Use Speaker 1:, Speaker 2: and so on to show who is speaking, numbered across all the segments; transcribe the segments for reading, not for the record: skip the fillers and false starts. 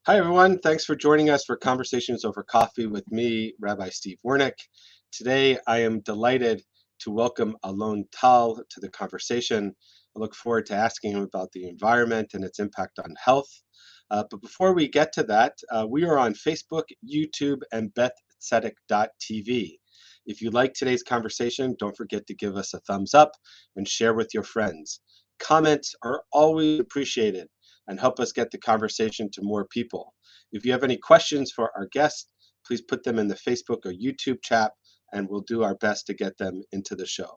Speaker 1: Hi, everyone. Thanks for joining us for Conversations Over Coffee with me, Rabbi Steve Wernick. Today, I am delighted to welcome Alon Tal to the conversation. I look forward to asking him about the environment and its impact on health. But before we get to that, we are on Facebook, YouTube, and bethtzedek.tv. If you like today's conversation, don't forget to give us a thumbs up and share with your friends. Comments are always appreciated and help us get the conversation to more people. If you have any questions for our guests, please put them in the Facebook or YouTube chat, and we'll do our best to get them into the show.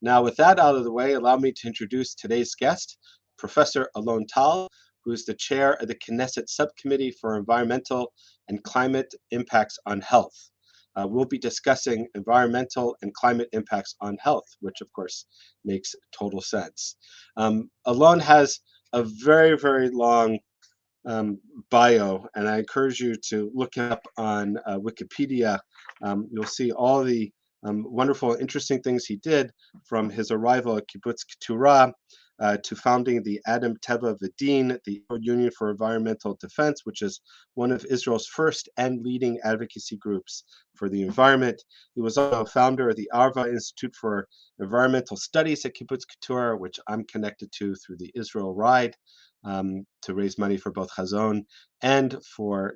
Speaker 1: Now, with that out of the way, allow me to introduce today's guest, Professor Alon Tal, who is the chair of the Knesset Subcommittee for Environmental and Climate Impacts on Health. We'll be discussing environmental and climate impacts on health, which of course makes total sense. Alon has a very, very long bio, and I encourage you to look it up on Wikipedia. You'll see all the wonderful, interesting things he did, from his arrival at Kibbutz Keturah to founding the Adam Teva V'Din, the Union for Environmental Defense, which is one of Israel's first and leading advocacy groups for the environment. He was also a founder of the Arva Institute for Environmental Studies at Kibbutz Keturah, which I'm connected to through the Israel Ride, to raise money for both Chazon and for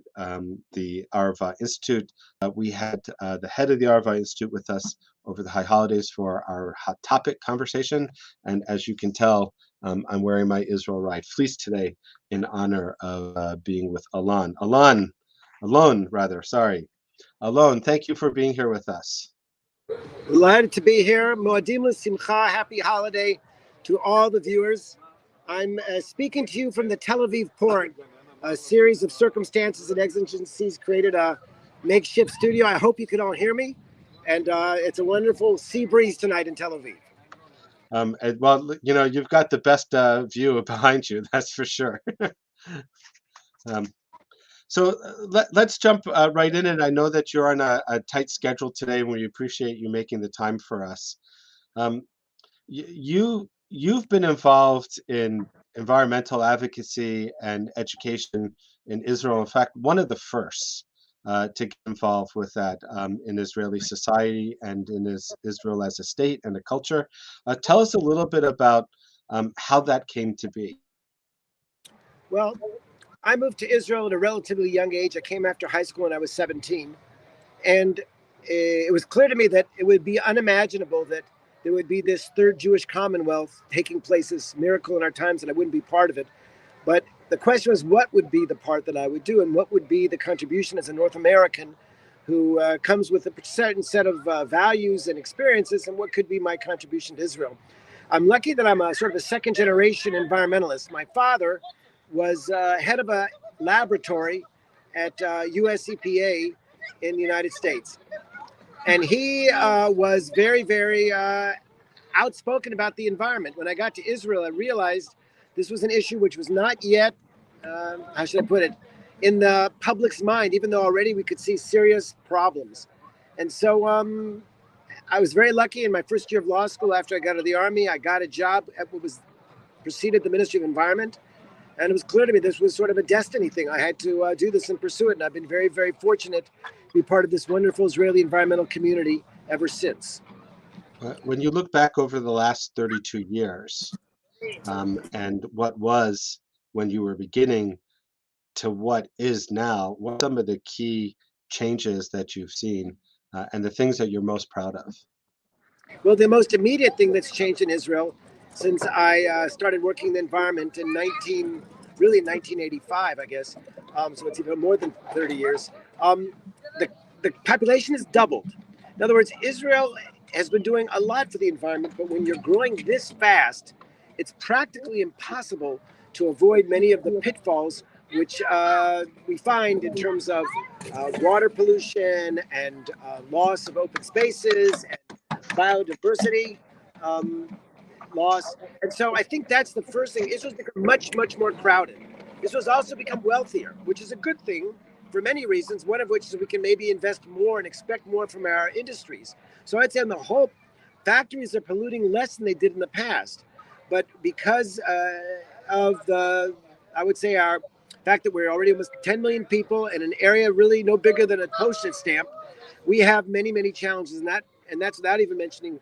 Speaker 1: the Arva Institute. We had the head of the Arva Institute with us over the high holidays for our hot topic conversation. And as you can tell, I'm wearing my Israel Ride fleece today in honor of being with Alon. Alon, thank you for being here with us.
Speaker 2: Delighted to be here. Moadim l'simcha, happy holiday to all the viewers. I'm speaking to you from the Tel Aviv port. A series of circumstances and exigencies created a makeshift studio. I hope you can all hear me. And it's a wonderful sea breeze tonight in Tel Aviv.
Speaker 1: Well, you know, you've got the best view behind you, that's for sure. So let's jump right in. And I know that you're on a tight schedule today, and we appreciate you making the time for us. You've been involved in environmental advocacy and education in Israel. In fact, one of the first to get involved with that in Israeli society and in Israel as a state and a culture. Tell us a little bit about how that came to be.
Speaker 2: Well, I moved to Israel at a relatively young age. I came after high school when I was 17. And it was clear to me that it would be unimaginable that there would be this third Jewish Commonwealth taking place, this miracle in our times, and I wouldn't be part of it. But the question was, what would be the part that I would do, and what would be the contribution as a North American who comes with a certain set of values and experiences, and what could be my contribution to Israel? I'm lucky that I'm a sort of a second generation environmentalist. My father was head of a laboratory at US EPA in the United States. And he was very, very outspoken about the environment. When I got to Israel, I realized this was an issue which was not yet, how should I put it, in the public's mind, even though already we could see serious problems. And so I was very lucky in my first year of law school. After I got out of the Army, I got a job at what was preceded the Ministry of Environment. And it was clear to me this was sort of a destiny thing. I had to do this and pursue it. And I've been very, very fortunate to be part of this wonderful Israeli environmental community ever since.
Speaker 1: When you look back over the last 32 years and what was when you were beginning to what is now, what are some of the key changes that you've seen and the things that you're most proud of?
Speaker 2: Well, the most immediate thing that's changed in Israel since I started working in the environment in 1985, I guess. So it's even more than 30 years. The population has doubled. In other words, Israel has been doing a lot for the environment, but when you're growing this fast, it's practically impossible to avoid many of the pitfalls which we find in terms of water pollution and loss of open spaces and biodiversity loss. And so I think that's the first thing. Israel's become much, much more crowded. Israel's also become wealthier, which is a good thing for many reasons, one of which is we can maybe invest more and expect more from our industries. So I'd say on the whole, factories are polluting less than they did in the past. But because of the, I would say, our fact that we're already almost 10 million people in an area really no bigger than a postage stamp, we have many, many challenges, and that's without even mentioning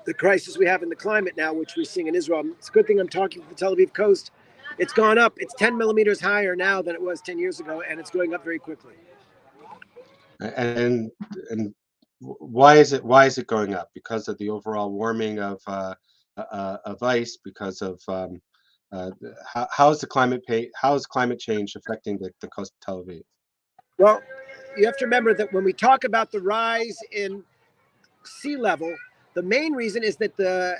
Speaker 2: the crisis we have in the climate now, which we're seeing in Israel. It's a good thing I'm talking to the Tel Aviv coast. It's gone up. It's 10 millimeters higher now than it was 10 years ago, and it's going up very quickly.
Speaker 1: And why is it going up? Because of the overall warming of ice, because of how is climate change affecting the coast of Tel Aviv?
Speaker 2: Well, you have to remember that when we talk about the rise in sea level, the main reason is that the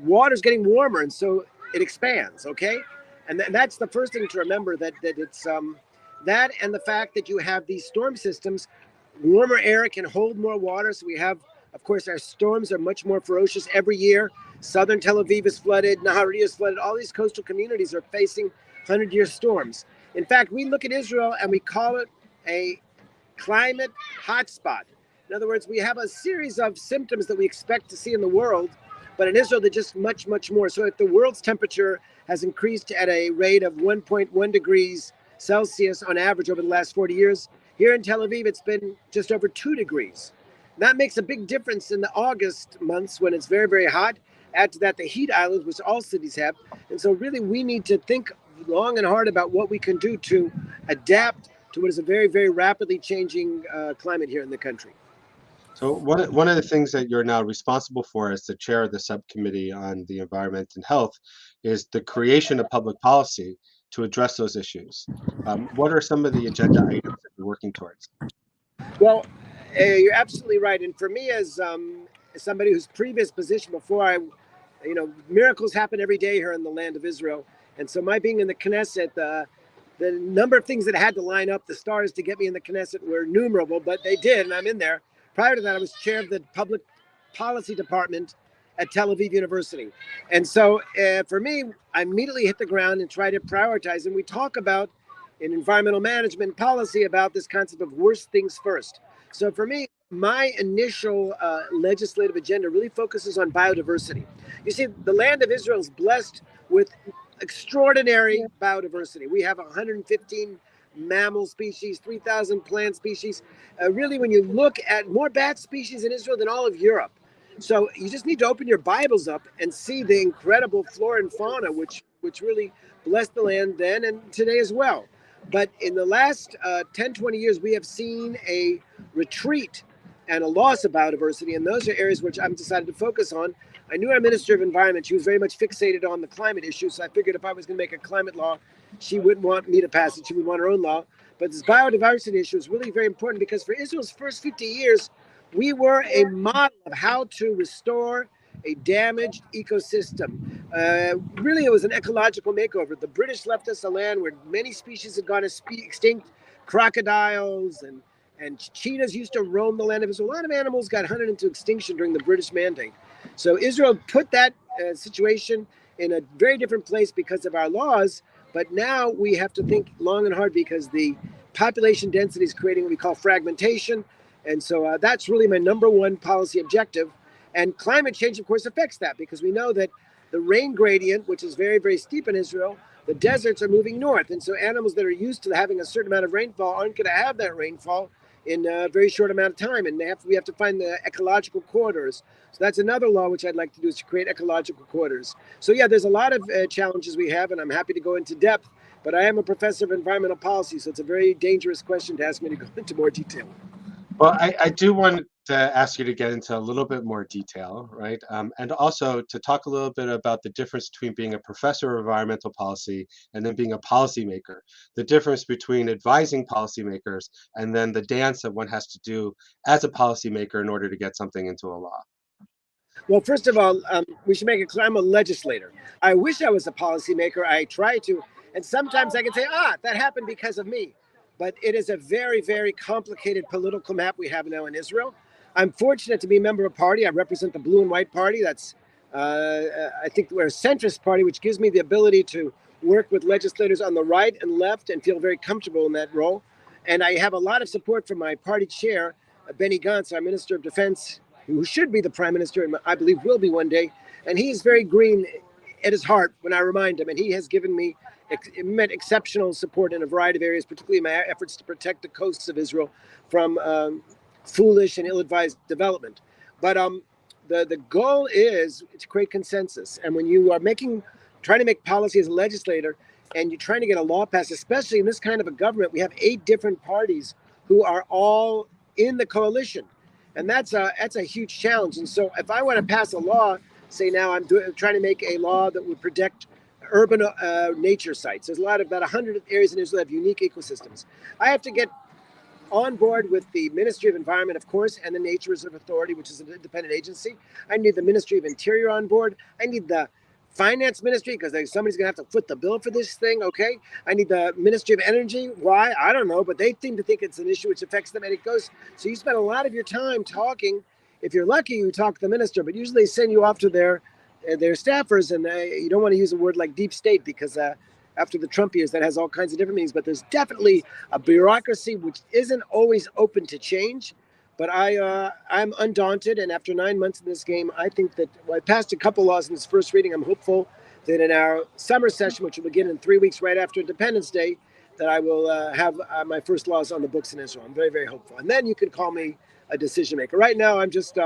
Speaker 2: water's getting warmer, and so it expands. Okay, and that's the first thing to remember, that it's that, and the fact that you have these storm systems. Warmer air can hold more water, so we have, of course, our storms are much more ferocious every year. Southern Tel Aviv is flooded, Naharia is flooded. All these coastal communities are facing 100-year storms. In fact, we look at Israel and we call it a climate hotspot. In other words, we have a series of symptoms that we expect to see in the world, but in Israel, they're just much, much more. So if the world's temperature has increased at a rate of 1.1 degrees Celsius on average over the last 40 years, here in Tel Aviv, it's been just over 2 degrees. That makes a big difference in the August months when it's very, very hot. Add to that the heat islands, which all cities have. And so really we need to think long and hard about what we can do to adapt to what is a very, very rapidly changing climate here in the country.
Speaker 1: So one of the things that you're now responsible for as the chair of the subcommittee on the environment and health is the creation of public policy to address those issues. What are some of the agenda items that you're working towards?
Speaker 2: Well, you're absolutely right. And for me, as somebody whose previous position before miracles happen every day here in the land of Israel. And so my being in the Knesset, the number of things that had to line up, the stars to get me in the Knesset were innumerable, but they did, and I'm in there. Prior to that, I was chair of the public policy department at Tel Aviv University. And so for me, I immediately hit the ground and try to prioritize. And we talk about in environmental management policy about this concept of worst things first. So for me, my initial legislative agenda really focuses on biodiversity. You see, the land of Israel is blessed with extraordinary biodiversity. We have 115 mammal species, 3,000 plant species. Really, when you look at more bat species in Israel than all of Europe. So you just need to open your Bibles up and see the incredible flora and fauna, which really blessed the land then and today as well. But in the last 10, 20 years, we have seen a retreat and a loss of biodiversity. And those are areas which I've decided to focus on. I knew our Minister of Environment, she was very much fixated on the climate issue. So I figured if I was going to make a climate law, she wouldn't want me to pass it. She would want her own law. But this biodiversity issue is really very important because for Israel's first 50 years, we were a model of how to restore a damaged ecosystem. Really, it was an ecological makeover. The British left us a land where many species had gone extinct. Crocodiles and cheetahs used to roam the land of Israel. A lot of animals got hunted into extinction during the British Mandate. So Israel put that situation in a very different place because of our laws. But now we have to think long and hard because the population density is creating what we call fragmentation. And so that's really my number one policy objective. And climate change, of course, affects that because we know that the rain gradient, which is very, very steep in Israel, the deserts are moving north. And so animals that are used to having a certain amount of rainfall aren't going to have that rainfall in a very short amount of time. And we have to find the ecological corridors. So that's another law which I'd like to do, is to create ecological corridors. So yeah, there's a lot of challenges we have, and I'm happy to go into depth. But I am a professor of environmental policy, so it's a very dangerous question to ask me to go into more detail.
Speaker 1: Well, I do want to ask you to get into a little bit more detail, right? And also to talk a little bit about the difference between being a professor of environmental policy and then being a policymaker, the difference between advising policymakers and then the dance that one has to do as a policymaker in order to get something into a law.
Speaker 2: Well, first of all, we should make it clear I'm a legislator. I wish I was a policymaker. I try to. And sometimes I can say, that happened because of me. But it is a very, very complicated political map we have now in Israel. I'm fortunate to be a member of a party. I represent the Blue and White Party. That's, I think we're a centrist party, which gives me the ability to work with legislators on the right and left and feel very comfortable in that role. And I have a lot of support from my party chair, Benny Gantz, our Minister of Defense, who should be the Prime Minister and I believe will be one day. And he is very green at his heart when I remind him. And he has given me it meant exceptional support in a variety of areas, particularly my efforts to protect the coasts of Israel from foolish and ill-advised development. But the goal is to create consensus. And when you are trying to make policy as a legislator, and you're trying to get a law passed, especially in this kind of a government, we have 8 different parties who are all in the coalition. And that's a huge challenge. And so if I want to pass a law, say now I'm trying to make a law that would protect urban nature sites. There's about 100 areas in Israel that have unique ecosystems. I have to get on board with the Ministry of Environment, of course, and the Nature Reserve Authority, which is an independent agency. I need the Ministry of Interior on board. I need the Finance Ministry, because somebody's going to have to foot the bill for this thing, okay? I need the Ministry of Energy. Why? I don't know, but they seem to think it's an issue which affects them, and it goes. So you spend a lot of your time talking. If you're lucky, you talk to the minister, but usually they send you off to their staffers, and you don't want to use a word like deep state, because after the Trump years, that has all kinds of different meanings. But there's definitely a bureaucracy which isn't always open to change. But I'm undaunted, and after 9 months in this game, I think that I passed a couple laws in this first reading. I'm hopeful that in our summer session, which will begin in 3 weeks right after Independence Day, that I will have my first laws on the books in Israel. I'm very, very hopeful. And then you can call me a decision maker. Right now, I'm just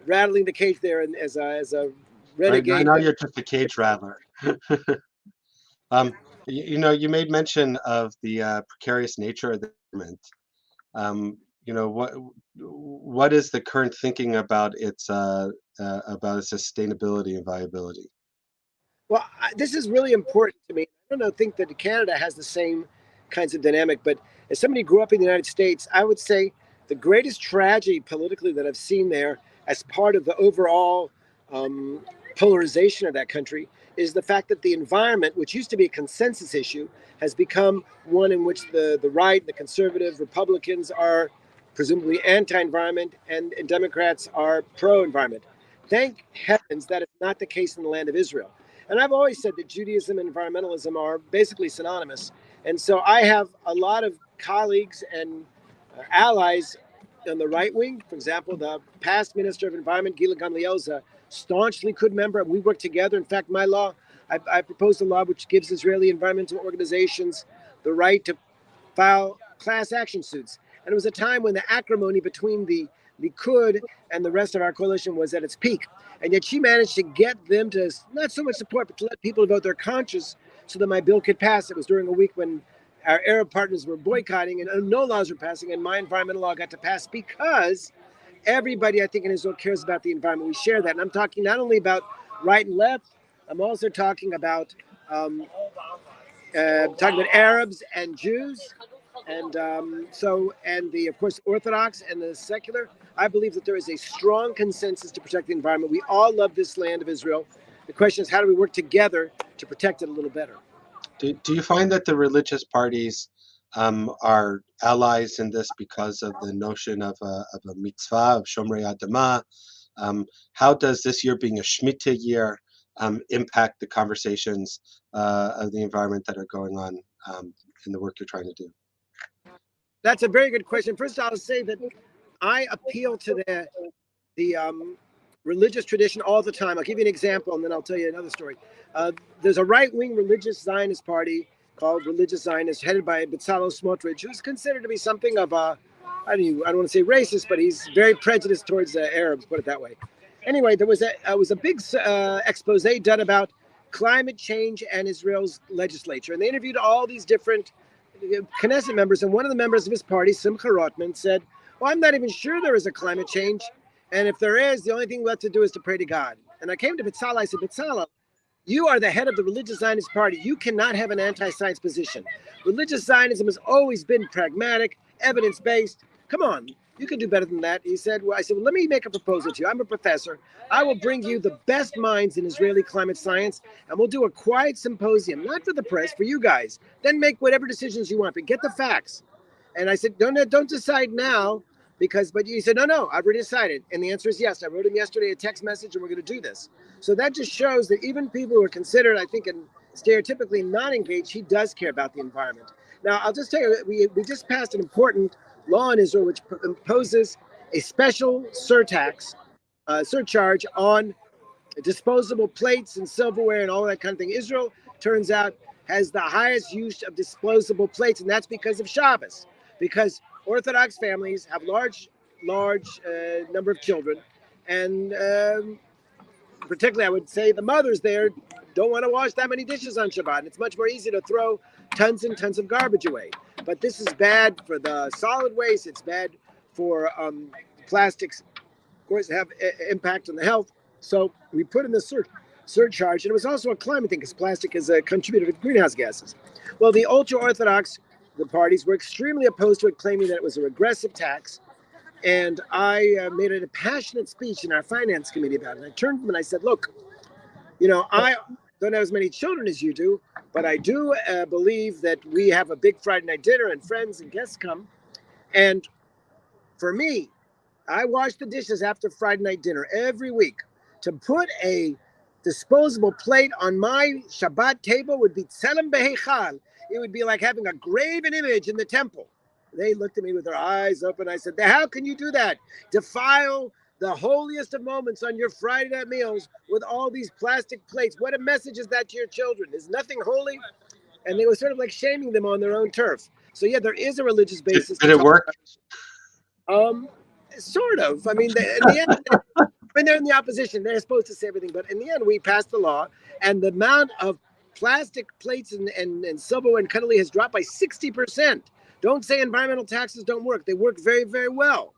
Speaker 2: rattling the cage there as a renegade.
Speaker 1: Right now, you're just a cage rattler. You made mention of the precarious nature of the government. What is the current thinking about its sustainability and viability?
Speaker 2: Well, this is really important to me. I don't think that Canada has the same kinds of dynamic, but as somebody who grew up in the United States, I would say the greatest tragedy politically that I've seen there as part of the overall polarization of that country is the fact that the environment, which used to be a consensus issue, has become one in which the right, the conservative Republicans are presumably anti-environment, and Democrats are pro-environment. Thank heavens that is not the case in the land of Israel. And I've always said that Judaism and environmentalism are basically synonymous. And so I have a lot of colleagues and allies on the right wing. For example, the past Minister of Environment, Gila Gamliel, is a staunch Likud member. We work together. In fact, my law, I proposed a law which gives Israeli environmental organizations the right to file class action suits. And it was a time when the acrimony between the Likud and the rest of our coalition was at its peak. And yet she managed to get them to not so much support, but to let people vote their conscience so that my bill could pass. It was during a week when our Arab partners were boycotting and no laws were passing, and my environmental law got to pass because everybody, I think, in Israel cares about the environment. We share that. And I'm talking not only about right and left, I'm also talking about Arabs and Jews, and of course, Orthodox and the secular. I believe that there is a strong consensus to protect the environment. We all love this land of Israel. The question is, how do we work together to protect it a little better?
Speaker 1: Do you find that the religious parties are allies in this because of the notion of a mitzvah, of Shomrei Adamah? How does this year being a Shemitah year impact the conversations of the environment that are going on in the work you're trying to do?
Speaker 2: That's a very good question. First, I'll say that I appeal to the religious tradition all the time. I'll give you an example, and then I'll tell you another story. There's a right-wing religious Zionist party called Religious Zionists, headed by Bezalel Smotrich, who's considered to be something of a, I don't want to say racist, but he's very prejudiced towards Arabs, put it that way. Anyway, there was a big expose done about climate change and Israel's legislature, and they interviewed all these different Knesset members, and one of the members of his party, Simcha Rotman, said, well, I'm not even sure there is a climate change, and if there is, the only thing we have to do is to pray to God. And I came to Bezalel, I said, Bezalel, you are the head of the Religious Zionist Party. You cannot have an anti-science position. Religious Zionism has always been pragmatic, evidence-based. Come on, you can do better than that. He said, well, let me make a proposal to you. I'm a professor. I will bring you the best minds in Israeli climate science, and we'll do a quiet symposium, not for the press, for you guys. Then make whatever decisions you want, but get the facts. And I said, don't decide now, but he said, no, I've already decided. And the answer is yes. I wrote him yesterday a text message, and we're going to do this. So that just shows that even people who are considered, I think, and stereotypically not engaged, he does care about the environment. Now, I'll just tell you, we just passed an important law in Israel which imposes a special surcharge on disposable plates and silverware and all that kind of thing. Israel, turns out, has the highest use of disposable plates, and that's because of Shabbos. Because Orthodox families have large number of children, and particularly I would say the mothers there don't want to wash that many dishes on Shabbat. And it's much more easy to throw tons and tons of garbage away. But this is bad for the solid waste. It's bad for plastics. Of course, have impact on the health. So we put in the surcharge. And it was also a climate thing because plastic is a contributor to greenhouse gases. Well, the ultra-Orthodox, the parties, were extremely opposed to it, claiming that it was a regressive tax. And I made a passionate speech in our finance committee about it. I turned to them and I said, look, I don't have as many children as you do, but I do believe that we have a big Friday night dinner and friends and guests come. And for me, I wash the dishes after Friday night dinner every week. To put a disposable plate on my Shabbat table would be tselem beheichal. It would be like having a graven image in the temple. They looked at me with their eyes open. I said, how can you do that? Defile the holiest of moments on your Friday night meals with all these plastic plates. What a message is that to your children? Is nothing holy? And they were sort of like shaming them on their own turf. So yeah, there is a religious basis.
Speaker 1: Did it work?
Speaker 2: Sort of. I mean, in the end, when they're in the opposition, they're supposed to say everything. But in the end, we passed the law, and the amount of plastic plates and silverware and cutlery has dropped by 60%. Don't say environmental taxes don't work. They work very, very well.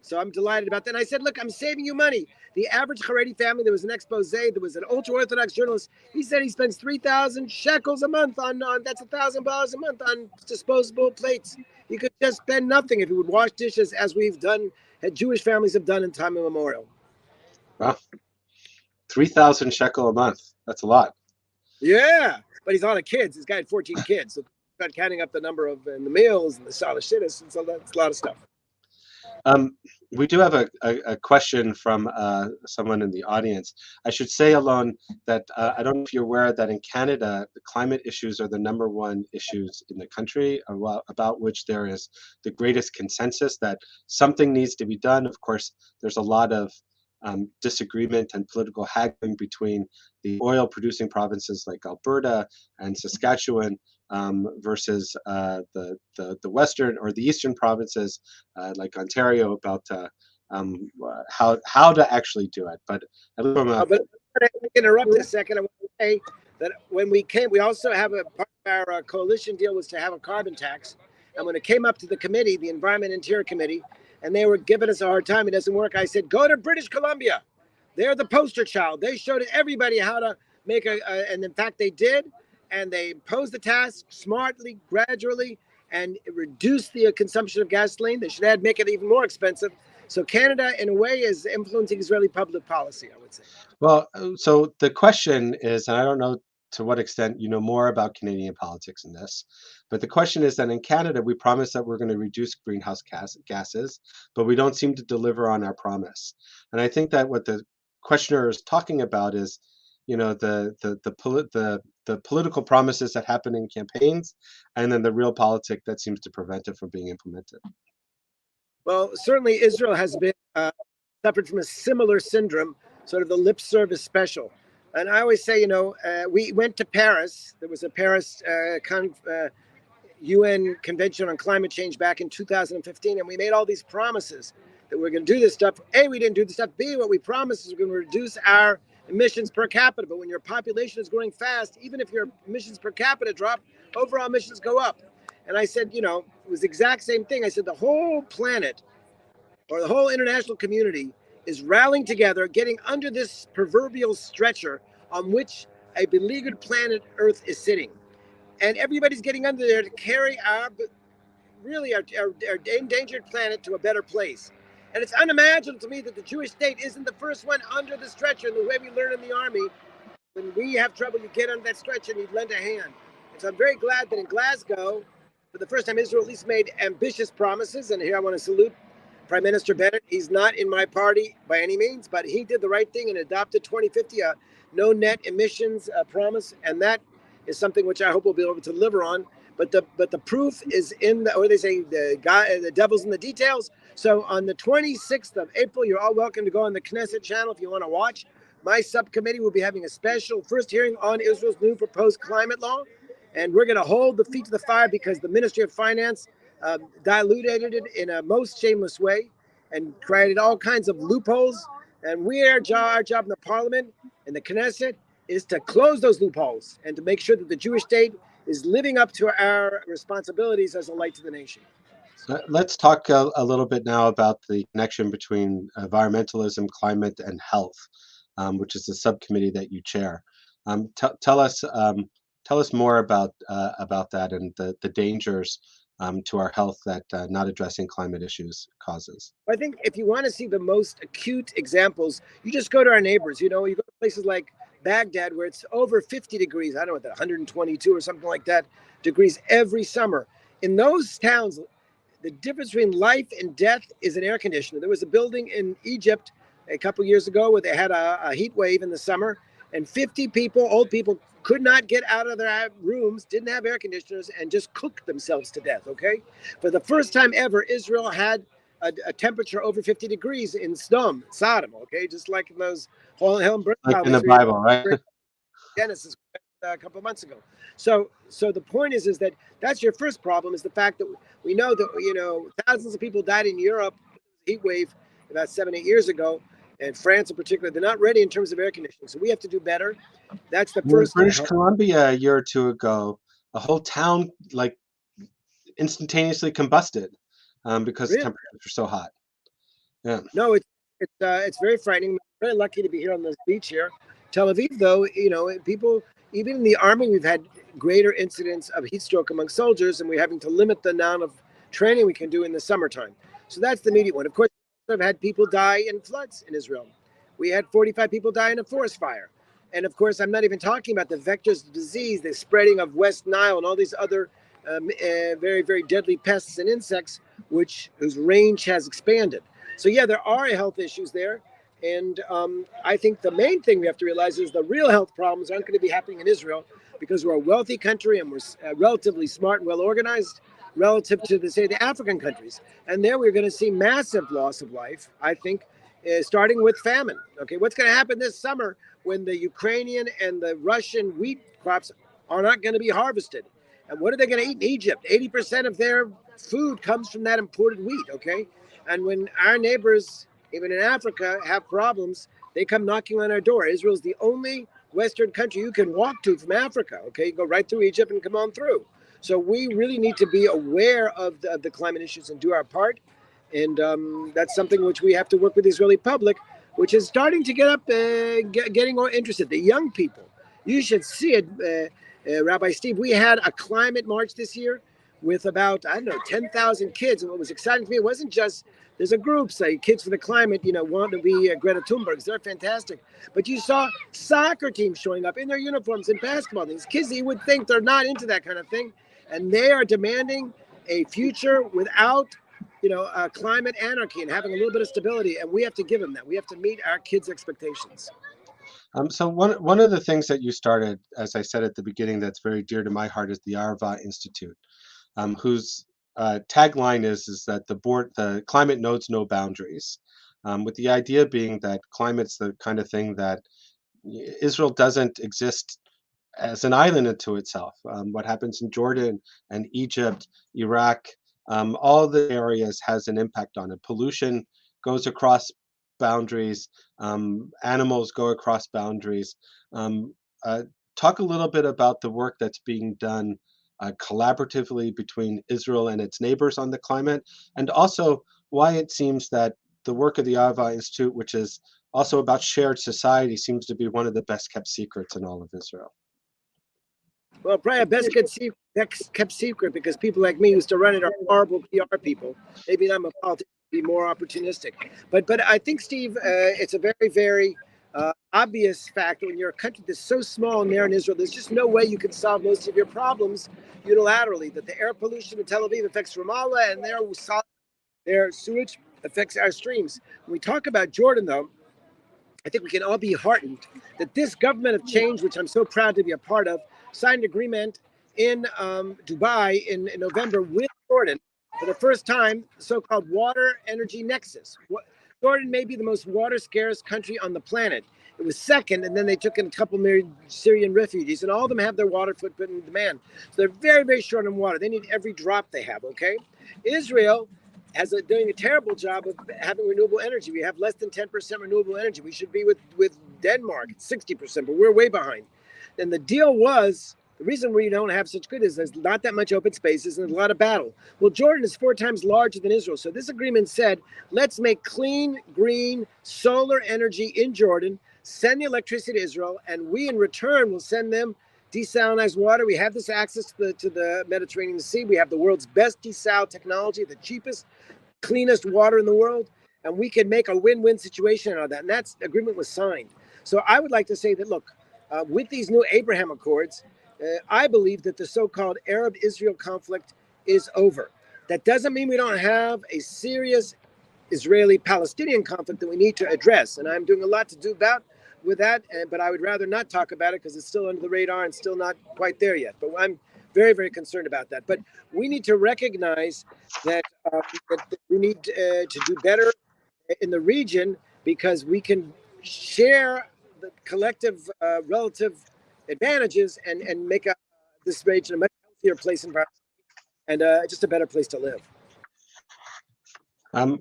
Speaker 2: So I'm delighted about that. And I said, look, I'm saving you money. The average Haredi family, there was an expose, there was an ultra-Orthodox journalist. He said he spends 3,000 shekels a month on that's $1,000 a month on disposable plates. He could just spend nothing if he would wash dishes as we've done, Jewish families have done in time immemorial.
Speaker 1: Wow. 3,000 shekel a month. That's a lot.
Speaker 2: Yeah, but he's a lot of kids. He's got 14 kids. So start counting up the number of and the meals and the salashittas, and so that's a lot of stuff.
Speaker 1: We do have a question from someone in the audience. I should say, Alon, that I don't know if you're aware that in Canada, the climate issues are the #1 issues in the country, about which there is the greatest consensus that something needs to be done. Of course, there's a lot of disagreement and political haggling between the oil-producing provinces like Alberta and Saskatchewan versus the western or the eastern provinces like Ontario about how to actually do it. But from a,
Speaker 2: but I interrupt a second. I want to say that when we came, we also have a part of our coalition deal was to have a carbon tax. And when it came up to the committee, the Environment and Interior Committee, and they were giving us a hard time, it doesn't work. I said, go to British Columbia. They're the poster child. They showed everybody how to make and in fact they did. And they posed the task smartly, gradually, and reduced the consumption of gasoline. They should make it even more expensive. So Canada, in a way, is influencing Israeli public policy, I would say.
Speaker 1: Well, so the question is, and I don't know to what extent you know more about Canadian politics in this, but the question is that in Canada, we promise that we're going to reduce greenhouse gases, but we don't seem to deliver on our promise. And I think that what the questioner is talking about is, the political promises that happen in campaigns, and then the real politic that seems to prevent it from being implemented.
Speaker 2: Well, certainly Israel has been suffered from a similar syndrome, sort of the lip service special. And I always say, we went to Paris. There was a Paris UN Convention on Climate Change back in 2015, and we made all these promises that we're going to do this stuff. A, we didn't do the stuff. B, what we promised is we're going to reduce our emissions per capita. But when your population is growing fast, even if your emissions per capita drop, overall emissions go up. And I said, it was the exact same thing. I said the whole planet or the whole international community is rallying together, getting under this proverbial stretcher on which a beleaguered planet Earth is sitting. And everybody's getting under there to carry our endangered planet to a better place. And it's unimaginable to me that the Jewish state isn't the first one under the stretcher. And the way we learn in the army, when we have trouble, you get under that stretcher and you lend a hand. And so I'm very glad that in Glasgow, for the first time, Israel at least made ambitious promises. And here I want to salute Prime Minister Bennett. He's not in my party by any means, but he did the right thing and adopted 2050, a no net emissions promise. And that is something which I hope we'll be able to deliver on. But the proof is in the devil's in the details. So on the 26th of April, you're all welcome to go on the Knesset channel if you want to watch. My subcommittee will be having a special first hearing on Israel's new proposed climate law. And we're going to hold the feet to the fire because the Ministry of Finance diluted it in a most shameless way and created all kinds of loopholes. And our job in the parliament and the Knesset is to close those loopholes and to make sure that the Jewish state is living up to our responsibilities as a light to the nation.
Speaker 1: So let's talk a little bit now about the connection between environmentalism, climate, and health, which is the subcommittee that you chair. Tell us more about that and the dangers to our health that not addressing climate issues causes.
Speaker 2: I think if you want to see the most acute examples, you just go to our neighbors. You go to places like Baghdad where it's over 50 degrees. I don't know, 122 or something like that degrees every summer. In those towns, the difference between life and death is an air conditioner. There was a building in Egypt a couple years ago where they had a heat wave in the summer, and 50 people, old people, could not get out of their rooms, didn't have air conditioners, and just cooked themselves to death, okay? For the first time ever, Israel had a temperature over 50 degrees in Sodom, okay? Just like in those
Speaker 1: like in the Bible, right?
Speaker 2: Genesis a couple of months ago. So the point is that that's your first problem, is the fact that we know that thousands of people died in Europe, heat wave about 7-8 years ago, and France in particular. They're not ready in terms of air conditioning, so we have to do better. That's the first.
Speaker 1: In British Columbia a year or two ago, a whole town like instantaneously combusted because the temperatures were so hot. Yeah.
Speaker 2: No, it's very frightening. We're very lucky to be here on this beach here. Tel Aviv, though, people, even in the army, we've had greater incidents of heat stroke among soldiers, and we're having to limit the amount of training we can do in the summertime. So that's the immediate one. Of course, we've had people die in floods in Israel. We had 45 people die in a forest fire. And of course, I'm not even talking about the vectors of disease, the spreading of West Nile and all these other very, very deadly pests and insects, whose range has expanded. So yeah, there are health issues there. And I think the main thing we have to realize is the real health problems aren't going to be happening in Israel because we're a wealthy country and we're relatively smart and well organized relative to, the African countries. And there we're going to see massive loss of life, I think, starting with famine. Okay, what's going to happen this summer when the Ukrainian and the Russian wheat crops are not going to be harvested? And what are they going to eat in Egypt? 80% of their food comes from that imported wheat, okay? And when our neighbors, even in Africa, have problems, they come knocking on our door. Israel's the only Western country you can walk to from Africa, okay? You go right through Egypt and come on through. So we really need to be aware of the climate issues and do our part. And that's something which we have to work with the Israeli public, which is starting to get up, getting more interested. The young people, you should see it, Rabbi Steve. We had a climate march this year with about, 10,000 kids. And what was exciting to me, it wasn't just, there's a group, say, Kids for the Climate, want to be Greta Thunberg. They're fantastic. But you saw soccer teams showing up in their uniforms and basketball. These kids that you would think they're not into that kind of thing. And they are demanding a future without climate anarchy and having a little bit of stability, and we have to give them that. We have to meet our kids' expectations.
Speaker 1: So one of the things that you started, as I said at the beginning, that's very dear to my heart, is the Arava Institute, whose tagline is that the climate knows no boundaries, with the idea being that climate's the kind of thing that Israel doesn't exist as an island unto itself. What happens in Jordan and Egypt, Iraq, all the areas has an impact on it. Pollution goes across boundaries. Animals go across boundaries. Talk a little bit about the work that's being done collaboratively between Israel and its neighbors on the climate, and also why it seems that the work of the Arava Institute, which is also about shared society, seems to be one of the best kept secrets in all of Israel.
Speaker 2: Well, probably best kept secret because people like me used to run it are horrible PR people. Maybe I'm a politician, be more opportunistic. But I think, Steve, it's a very, very obvious fact that when you're a country that's so small there in Israel, there's just no way you can solve most of your problems unilaterally. That the air pollution in Tel Aviv affects Ramallah, and their sewage affects our streams. When we talk about Jordan, though, I think we can all be heartened that this government of change, which I'm so proud to be a part of, signed an agreement in Dubai in November with Jordan for the first time, so-called water energy nexus. Jordan may be the most water scarce country on the planet. It It was second, and then they took in a couple million Syrian refugees, and all of them have their water footprint and demand. So they're very, very short on water. They need every drop they have, okay? Israel doing a terrible job of having renewable energy. We have less than 10% renewable energy. We should be with Denmark at 60%, but we're way behind. And the deal was, the reason we don't have such good is there's not that much open spaces and there's a lot of battle. Well, Jordan is 4 times larger than Israel. So this agreement said, let's make clean, green, solar energy in Jordan, send the electricity to Israel, and we in return will send them desalinized water. We have this access to the Mediterranean Sea. We have the world's best desal technology, the cheapest, cleanest water in the world, and we can make a win-win situation out of that. And that agreement was signed. So I would like to say that, look, with these new Abraham Accords, I believe that the so-called Arab-Israel conflict is over. That doesn't mean we don't have a serious Israeli-Palestinian conflict that we need to address. And I'm doing a lot to do with that, but I would rather not talk about it because it's still under the radar and still not quite there yet. But I'm very, very concerned about that. But we need to recognize that we need to do better in the region because we can share the collective relative advantages and make this region a much healthier place and just a better place to live.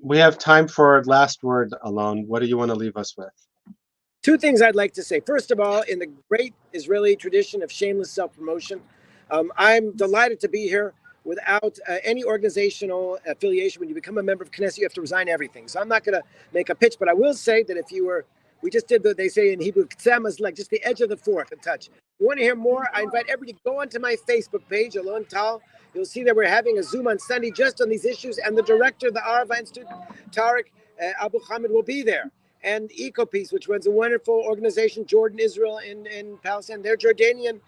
Speaker 1: We have time for a last word, Alon. What do you want to leave us with?
Speaker 2: 2 things I'd like to say. First of all, in the great Israeli tradition of shameless self-promotion, I'm delighted to be here without any organizational affiliation. When you become a member of Knesset, you have to resign everything. So I'm not going to make a pitch, but I will say that if you were, we just did they say in Hebrew, Ktsem is like just the edge of the fork and touch. If you want to hear more, I invite everybody to go onto my Facebook page, Alon Tal. You'll see that we're having a Zoom on Sunday just on these issues, and the director of the Arava Institute, Tariq Abu Hamid, will be there. And EcoPeace, which runs a wonderful organization, Jordan, Israel, in Palestine. Their Jordanian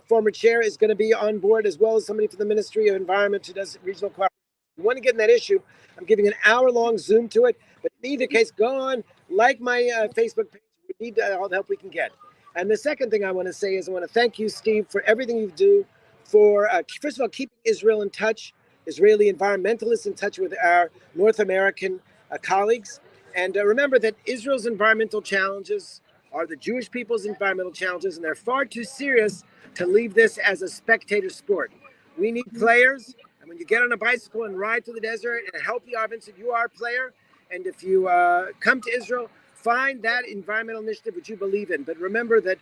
Speaker 2: former chair is going to be on board, as well as somebody from the Ministry of Environment who does regional cooperation. If you want to get in that issue, I'm giving an hour-long Zoom to it. But in either case, go on, like my Facebook page. We need all the help we can get. And the second thing I want to say is I want to thank you, Steve, for everything you do for, first of all, keeping Israel in touch, Israeli environmentalists in touch with our North American colleagues. And remember that Israel's environmental challenges are the Jewish people's environmental challenges, and they're far too serious to leave this as a spectator sport. We need players, and when you get on a bicycle and ride through the desert and help the Arab Institute, you are a player. And if you come to Israel, find that environmental initiative which you believe in. But remember that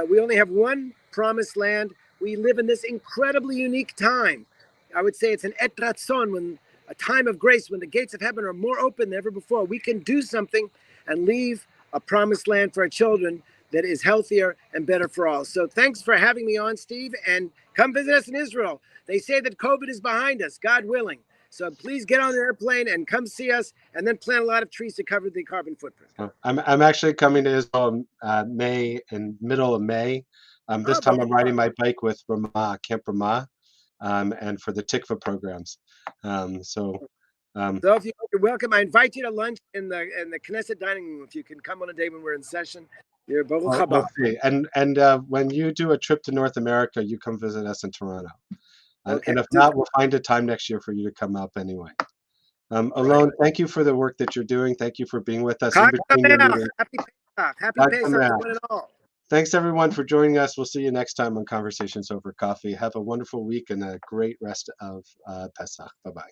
Speaker 2: we only have one promised land. We live in this incredibly unique time. I would say it's an et ratzon, when a time of grace, when the gates of heaven are more open than ever before. We can do something and leave a promised land for our children that is healthier and better for all. So thanks for having me on, Steve, and come visit us in Israel. They say that COVID is behind us, God willing. So please get on the airplane and come see us, and then plant a lot of trees to cover the carbon footprint.
Speaker 1: I'm actually coming to Israel middle of May. This time I'm riding my bike with Camp Ramah, and for the Tikva programs. So
Speaker 2: if you're welcome. I invite you to lunch in the Knesset dining room. If you can come on a day when we're in session, you're Baruch haba.
Speaker 1: Okay. And when you do a trip to North America, you come visit us in Toronto. Okay. And if not, we'll find a time next year for you to come up anyway. Alon, thank you for the work that you're doing. Thank you for being with us.
Speaker 2: Happy Pesach, one and all.
Speaker 1: Thanks, everyone, for joining us. We'll see you next time on Conversations Over Coffee. Have a wonderful week and a great rest of Pesach. Bye-bye.